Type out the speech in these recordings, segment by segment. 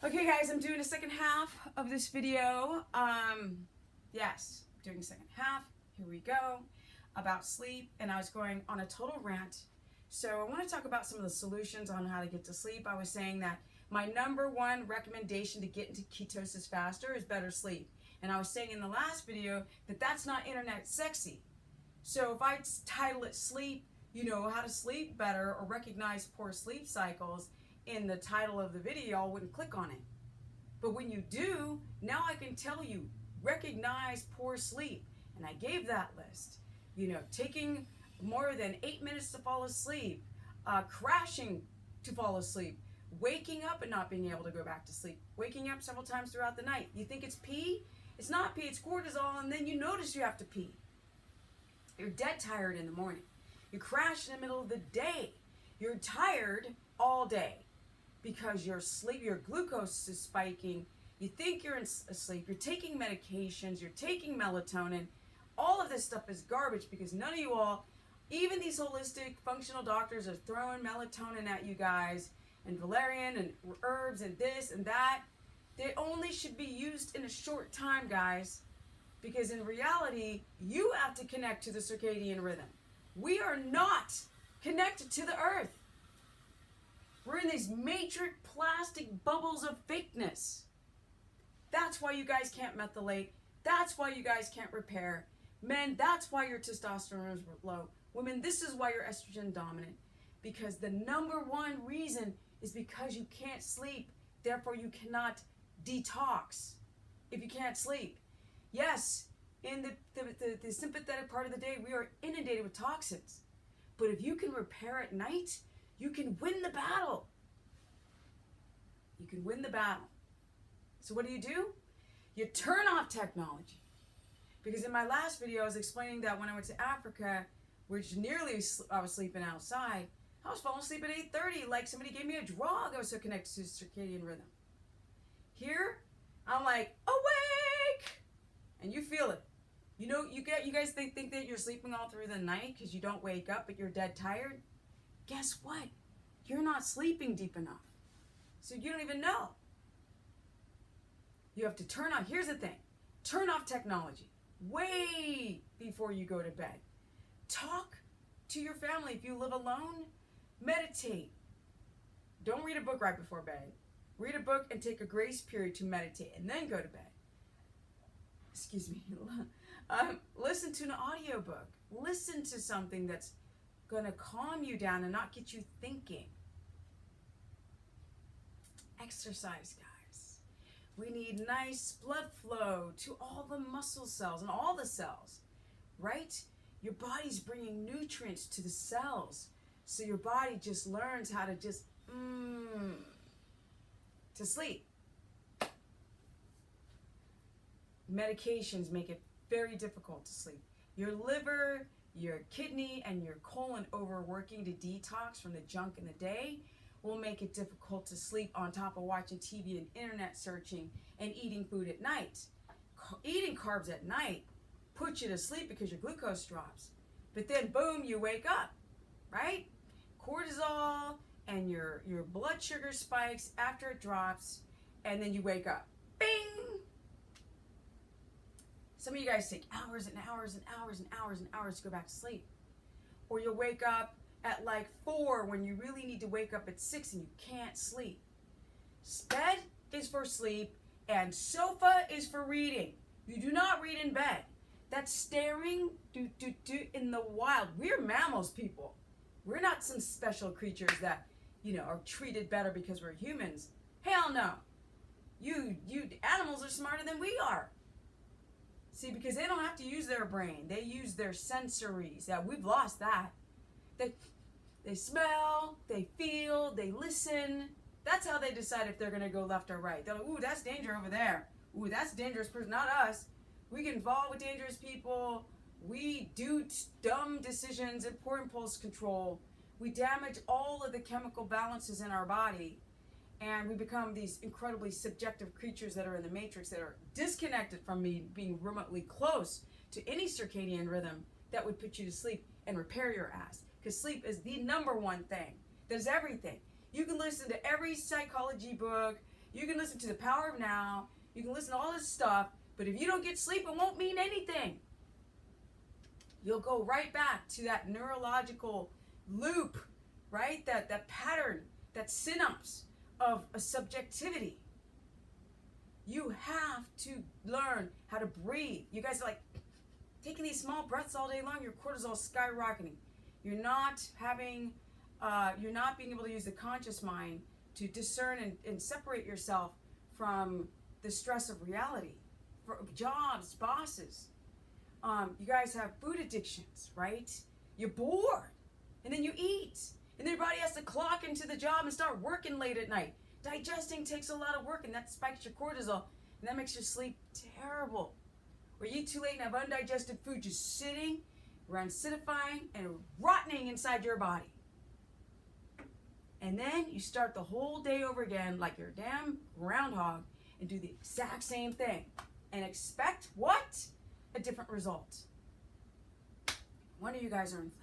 Okay guys, I'm doing a second half of this video. Yes, doing a second half. Here we go. About sleep, and I was going on a total rant. So I want to talk about some of the solutions on how to get to sleep. I was saying that my number one recommendation to get into ketosis faster is better sleep. And I was saying in the last video that that's not internet sexy. So if I title it sleep, you know, how to sleep better or recognize poor sleep cycles in the title of the video, y'all wouldn't click on it. But when you do, now I can tell you, recognize poor sleep. And I gave that list. You know, taking more than 8 minutes to fall asleep, crashing to fall asleep, waking up and not being able to go back to sleep, waking up several times throughout the night. You think it's pee? It's not pee, it's cortisol, and then you notice you have to pee. You're dead tired in the morning. You crash in the middle of the day. You're tired all day because your glucose is spiking. You think you're asleep. You're taking medications. You're taking melatonin. All of this stuff is garbage because none of you all, even these holistic functional doctors, are throwing melatonin at you guys and valerian and herbs and this and that. They only should be used in a short time, guys, because in reality, you have to connect to the circadian rhythm. We are not connected to the earth. We're in these matrix plastic bubbles of fakeness. That's why you guys can't methylate. That's why you guys can't repair. Men, that's why your testosterone is low. Women, this is why you're estrogen dominant. Because the number one reason is because you can't sleep. Therefore, you cannot detox if you can't sleep. Yes, in the sympathetic part of the day, we are inundated with toxins. But if you can repair at night, you can win the battle. You can win the battle. So what do? You turn off technology. Because in my last video, I was explaining that when I went to Africa, which nearly I was sleeping outside, I was falling asleep at 8:30, like somebody gave me a drug. I was so connected to the circadian rhythm. Here, I'm like, awake! And you feel it. You know, you guys think that you're sleeping all through the night because you don't wake up, but you're dead tired. Guess what? You're not sleeping deep enough. So you don't even know. You have to turn off. Here's the thing. Turn off technology way before you go to bed. Talk to your family. If you live alone, meditate. Don't read a book right before bed. Read a book and take a grace period to meditate and then go to bed. Excuse me. Listen to an audiobook. Listen to something that's going to calm you down and not get you thinking. Exercise, guys. We need nice blood flow to all the muscle cells and all the cells, right? Your body's bringing nutrients to the cells. So your body just learns how to just, to sleep. Medications make it very difficult to sleep. Your liver, your kidney, and your colon overworking to detox from the junk in the day will make it difficult to sleep on top of watching TV and internet searching and eating food at night. Eating carbs at night puts you to sleep because your glucose drops. But then boom, you wake up, right? Cortisol and your blood sugar spikes after it drops, and then you wake up. Bing! Some of you guys take hours and hours and hours and hours and hours to go back to sleep. Or you'll wake up at like 4 when you really need to wake up at 6 and you can't sleep. Bed is for sleep and sofa is for reading. You do not read in bed. That's staring in the wild. We're mammals, people. We're not some special creatures that, you know, are treated better because we're humans. Hell no. You animals are smarter than we are. See, because they don't have to use their brain. They use their sensories. Yeah, we've lost that. They smell, they feel, they listen. That's how they decide if they're going to go left or right. They're like, ooh, that's danger over there. Ooh, that's a dangerous person. Not us. We get involved with dangerous people. We do dumb decisions and poor impulse control. We damage all of the chemical balances in our body. And we become these incredibly subjective creatures that are in the matrix that are disconnected from being remotely close to any circadian rhythm that would put you to sleep and repair your ass. Because sleep is the number one thing. There's everything. You can listen to every psychology book, You can listen to The Power of Now. You can listen to all this stuff. But if you don't get sleep, it won't mean anything. You'll go right back to that neurological loop, right? That pattern, that synapse of a subjectivity. You have to learn how to breathe. You guys are like taking these small breaths all day long. Your cortisol is skyrocketing. You're not being able to use the conscious mind to discern and separate yourself from the stress of reality, for jobs, bosses. You guys have food addictions, right? You're bored, and then you eat, and then your body has to clock into the job and start working late at night. Digesting takes a lot of work, and that spikes your cortisol, and that makes your sleep terrible. Or you eat too late and have undigested food just sitting, acidifying, and rotting inside your body. And then you start the whole day over again like you're a damn groundhog and do the exact same thing and expect what? A different result. No wonder you guys are inflamed.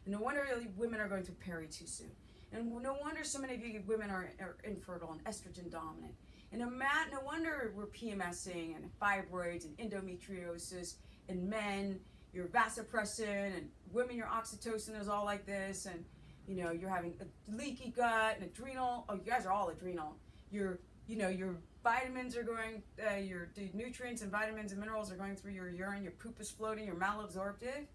And no wonder really women are going through peri too soon. And no wonder so many of you women are infertile and estrogen dominant. And no wonder we're PMSing and fibroids and endometriosis, and men, you're vasopressin, and women, your oxytocin is all like this, and you're having a leaky gut and adrenal. Oh, you guys are all adrenal. Your vitamins are going, the nutrients and vitamins and minerals are going through your urine. Your poop is floating. You're malabsorptive.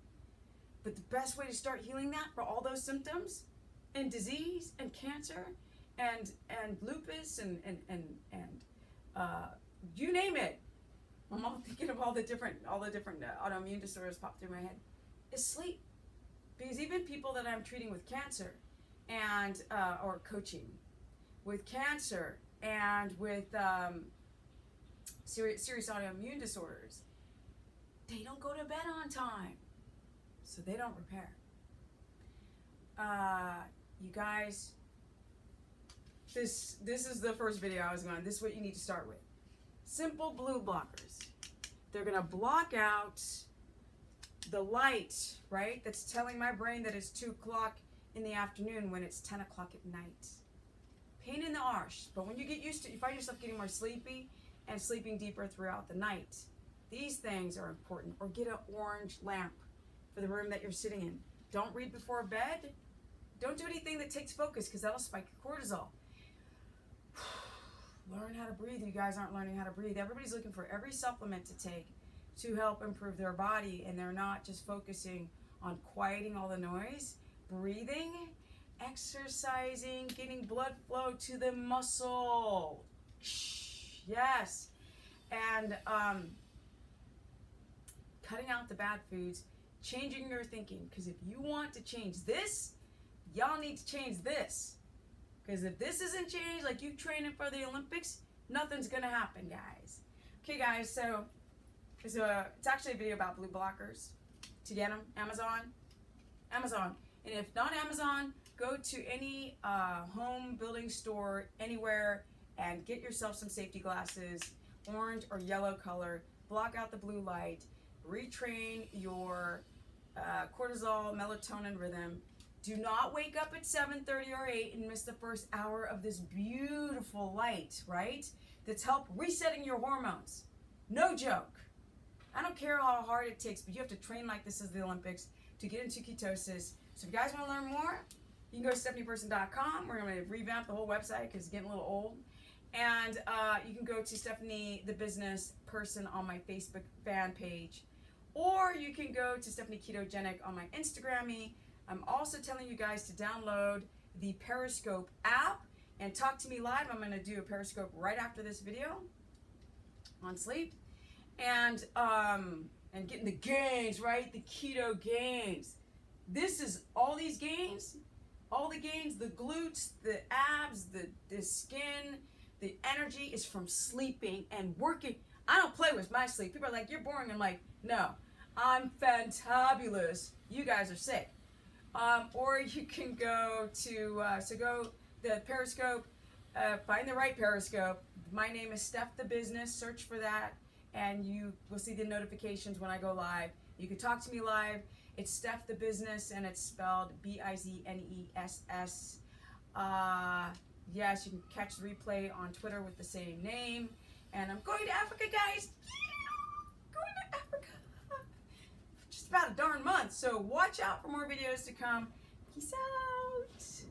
But the best way to start healing that for all those symptoms and disease and cancer and lupus and you name it. I'm all thinking of all the different autoimmune disorders pop through my head. Is sleep. Because even people that I'm treating with cancer and or coaching with cancer and with serious autoimmune disorders, they don't go to bed on time, so they don't repair. You guys, this is the first video I was going. This is what you need to start with. Simple blue blockers. They're gonna block out the light, right? That's telling my brain that it's 2 o'clock in the afternoon when it's 10 o'clock at night. Pain in the arse, but when you get used to it, you find yourself getting more sleepy and sleeping deeper throughout the night. These things are important. Or get an orange lamp for the room that you're sitting in. Don't read before bed. Don't do anything that takes focus, because that'll spike your cortisol. Learn how to breathe. You guys aren't learning how to breathe. Everybody's looking for every supplement to take to help improve their body, and they're not just focusing on quieting all the noise. Breathing, exercising, getting blood flow to the muscle. Yes. And cutting out the bad foods, changing your thinking. Because if you want to change this, y'all need to change this. Because if this isn't changed, like you training for the Olympics, nothing's going to happen, guys. Okay, guys, so it's actually a video about blue blockers. To get them, Amazon. And if not Amazon, go to any home building store anywhere and get yourself some safety glasses, orange or yellow color. Block out the blue light. Retrain your cortisol, melatonin rhythm. Do not wake up at 7:30 or 8 and miss the first hour of this beautiful light, right? That's help resetting your hormones. No joke. I don't care how hard it takes, but you have to train like this is the Olympics to get into ketosis. So if you guys want to learn more, you can go to stephanieperson.com. We're going to revamp the whole website because it's getting a little old. And you can go to Stephanie the Business Person on my Facebook fan page. Or you can go to Stephanie Ketogenic on my Instagram. I'm also telling you guys to download the Periscope app and talk to me live. I'm going to do a Periscope right after this video on sleep. And getting the gains, right? The keto gains. This is all these gains, the glutes, the abs, the skin, the energy is from sleeping and working. I don't play with my sleep. People are like, you're boring. I'm like, no, I'm fantabulous. You guys are sick. Or you can go to, the Periscope, find the right Periscope. My name is Steph the Business. Search for that, and you will see the notifications when I go live. You can talk to me live. It's Steph the Business, and it's spelled B-I-Z-N-E-S-S. Yes, you can catch the replay on Twitter with the same name. And I'm going to Africa, guys. Yeah, going to Africa. Just about a darn month. So watch out for more videos to come. Peace out.